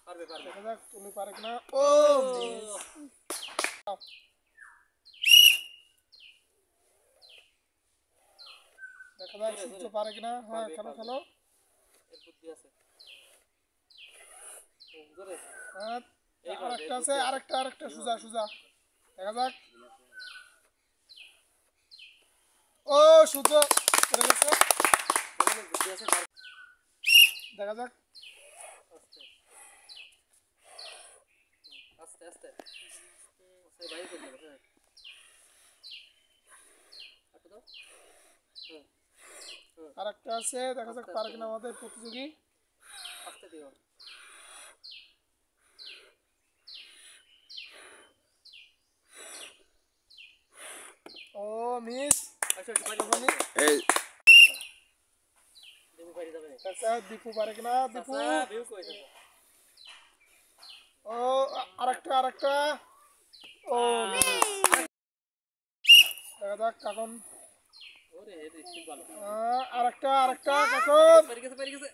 পারবে পারবে। দেখা যাক তুমি পারে কিনা। ও মিস। দেখা যাক সূর্য পারে কিনা। হ্যাঁ খেলো খেলো। এর বুদ্ধি আছে। জোরে। হ্যাঁ আরেকটা আছে, আরেকটা সোজা সোজা। দেখা যাক। ও সূর্য পড়ে গেছে। বুদ্ধি আছে। দেখা যাক। আস্তে আস্তে আস্তে বাইরে চলে যাবে। হ্যাঁ আটকে দাও। আরেকটা আছে, দেখা যাক পারে কিনা আমাদের প্রতিযোগী। আস্তে দিও। ও মিস। আচ্ছা এই দিমু বাইরে যাবে। আচ্ছা দীপু পারে কিনা। দীপু ভিউ কই যাবে। ও আরেকটা। ও মিস। দেখা যাক কাকন। ওরে এই স্পিড ভালো। আরেকটা কাকন। পারি গেছে।